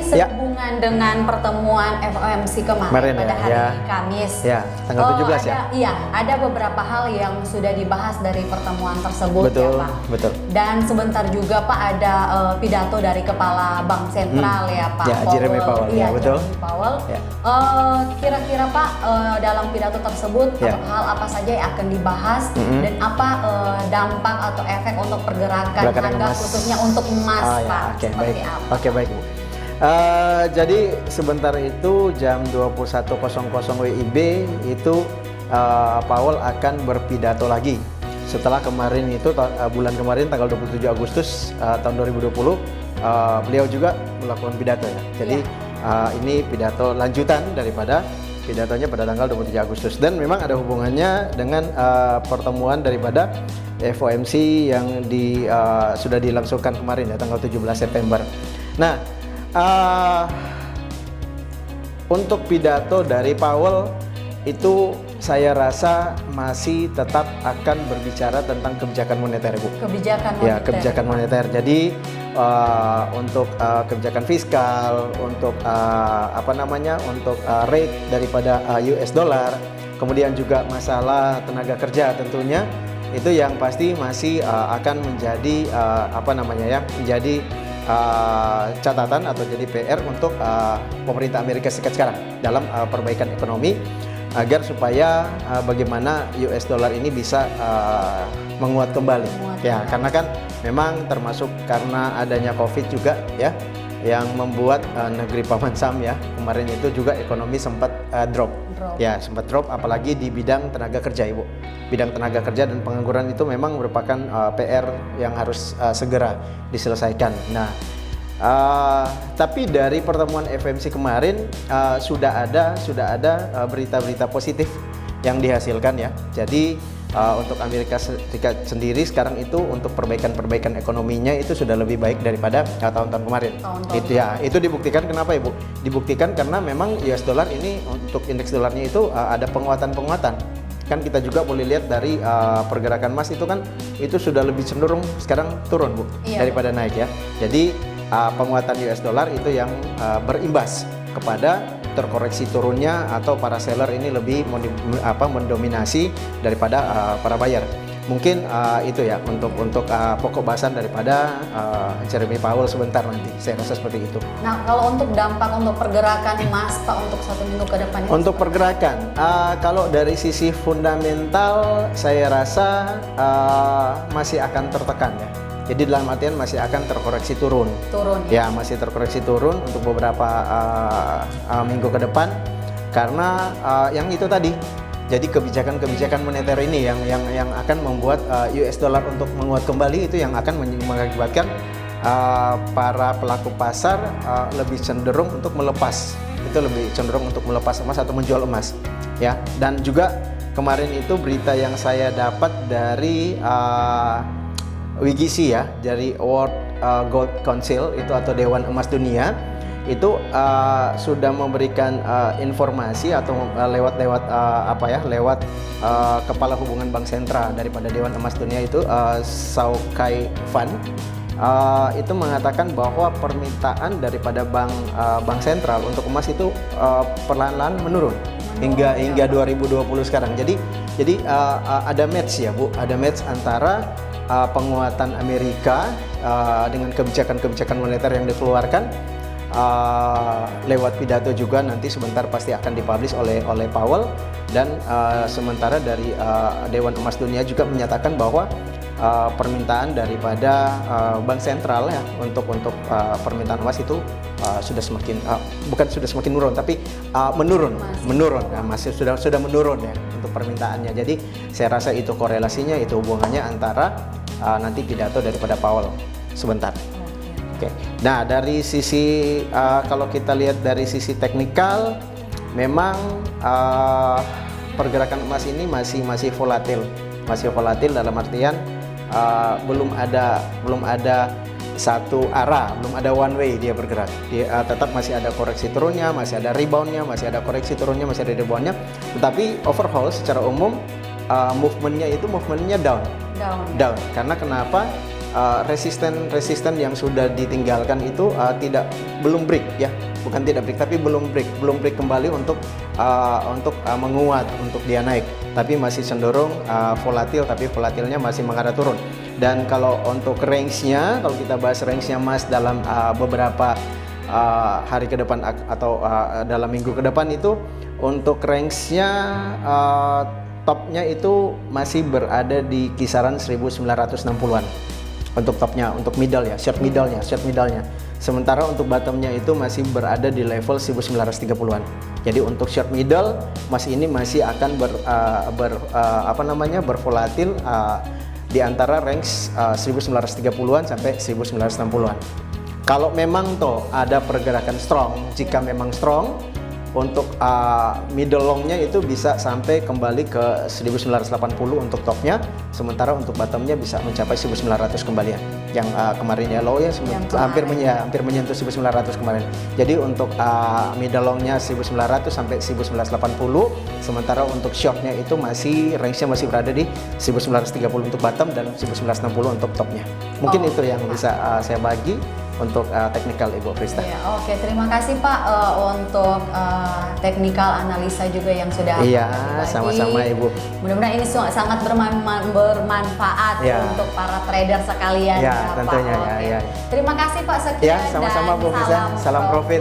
sehubungan dengan pertemuan FOMC kemarin pada hari Kamis. Ya, tanggal 17 ya. Iya, ada beberapa hal yang sudah dibahas dari pertemuan tersebut ya Pak. Betul. Dan sebentar juga Pak ada pidato dari Kepala Bank Sentral ya Pak. Ya, Jeremy Powell. Iya, betul. Jeremy Powell. Ya. Kira-kira Pak dalam pidato tersebut hal apa saja yang akan dibahas dan apa dampak atau efek untuk pergerakan harga emas, khususnya untuk emas Pak. Oke, baik Bu. Jadi sebentar itu jam 21.00 WIB itu Powell akan berpidato lagi. Setelah kemarin itu bulan kemarin tanggal 27 Agustus tahun 2020 beliau juga melakukan pidato ya. Jadi ini pidato lanjutan daripada pidatonya pada tanggal 27 Agustus dan memang ada hubungannya dengan pertemuan daripada FOMC yang sudah dilangsungkan kemarin ya tanggal 17 September. Nah, untuk pidato dari Powell itu saya rasa masih tetap akan berbicara tentang kebijakan moneter, Bu. Kebijakan moneter. Jadi untuk kebijakan fiskal, untuk untuk rate daripada US dollar, kemudian juga masalah tenaga kerja tentunya itu yang pasti masih akan menjadi menjadi catatan atau jadi PR untuk pemerintah Amerika Serikat sekarang dalam perbaikan ekonomi agar supaya bagaimana US dollar ini bisa menguat kembali. Karena kan memang termasuk karena adanya COVID juga ya yang membuat negeri Paman Sam ya kemarin itu juga ekonomi sempat drop. Sempat drop apalagi di bidang tenaga kerja, Ibu. Bidang tenaga kerja dan pengangguran itu memang merupakan PR yang harus segera diselesaikan. Nah, tapi dari pertemuan FOMC kemarin sudah ada berita-berita positif yang dihasilkan ya. Jadi untuk Amerika Serikat sendiri sekarang itu untuk perbaikan ekonominya itu sudah lebih baik daripada tahun-tahun kemarin. Itu dibuktikan kenapa Ibu? Dibuktikan karena memang US dollar ini untuk indeks dolarnya itu ada penguatan. Kan kita juga boleh lihat dari pergerakan emas itu kan itu sudah lebih cenderung sekarang turun Bu daripada naik ya. Jadi penguatan US dollar itu yang berimbas kepada terkoreksi turunnya atau para seller ini lebih mendominasi daripada para buyer. Mungkin itu ya untuk pokok bahasan daripada Jeremy Powell sebentar nanti. Saya rasa seperti itu. Nah, kalau untuk dampak untuk pergerakan emas Pak untuk 1 minggu ke depan ini? Untuk pergerakan, kalau dari sisi fundamental saya rasa masih akan tertekan ya. Jadi dalam artian masih akan terkoreksi turun. Ya, masih terkoreksi turun untuk beberapa minggu ke depan karena yang itu tadi. Jadi kebijakan moneter ini yang akan membuat US dollar untuk menguat kembali itu yang akan mengakibatkan para pelaku pasar lebih cenderung untuk melepas. Itu lebih cenderung untuk melepas emas atau menjual emas. Ya, dan juga kemarin itu berita yang saya dapat dari WGC ya, dari World Gold Council itu atau Dewan Emas Dunia itu sudah memberikan informasi atau lewat kepala hubungan bank sentral daripada Dewan Emas Dunia itu Shao Kai Fan itu mengatakan bahwa permintaan daripada bank sentral untuk emas itu perlahan-lahan menurun hingga 2020 sekarang. Jadi ada match ya Bu, ada match antara penguatan Amerika dengan kebijakan moneter yang dikeluarkan lewat pidato juga nanti sebentar pasti akan dipublish oleh Powell dan sementara dari Dewan Emas Dunia juga menyatakan bahwa permintaan daripada bank sentral ya untuk permintaan emas itu sudah semakin sudah semakin menurun tapi menurun masih sudah menurun ya untuk permintaannya. Jadi saya rasa itu korelasinya, itu hubungannya antara nanti pidato daripada Powell sebentar. Oke. Nah, dari sisi kalau kita lihat dari sisi teknikal memang pergerakan emas ini masih volatil dalam artian belum ada satu arah, belum ada one way dia bergerak. Dia tetap masih ada koreksi turunnya, masih ada reboundnya, masih ada koreksi turunnya, masih ada reboundnya. Tetapi overall secara umum movementnya down. Karena kenapa? resisten yang sudah ditinggalkan itu belum break ya, bukan tidak break tapi belum break kembali untuk menguat, untuk dia naik, tapi masih cenderung volatil, tapi volatilnya masih mengarah turun. Dan kalau untuk range-nya, kalau kita bahas range-nya Mas dalam beberapa hari ke depan atau dalam minggu ke depan itu, untuk range-nya topnya itu masih berada di kisaran 1960-an untuk topnya, untuk middle ya, short middle-nya. Sementara untuk bottomnya itu masih berada di level 1930-an. Jadi untuk short middle ini masih akan bervolatil di antara range 1930-an sampai 1960-an. Kalau memang ada pergerakan strong, jika memang strong, untuk middle longnya itu bisa sampai kembali ke 1980 untuk topnya, sementara untuk bottomnya bisa mencapai 1900 kembalian. Yang kemarin ya low ya, hampir menyentuh 1900 kemarin. Jadi untuk middle longnya 1900 sampai 1980, sementara untuk shortnya itu range-nya masih berada di 1930 untuk bottom dan 1960 untuk topnya. Mungkin itu yang bisa saya bagi untuk teknikal Ibu Krista. Ya, oke, terima kasih Pak untuk teknikal analisa juga yang sudah sama-sama Ibu. Mudah-mudahan ini sangat bermanfaat untuk para trader sekalian ya tentunya. Pak. Terima kasih Pak, sekian sama-sama Bu Krista. Salam profit.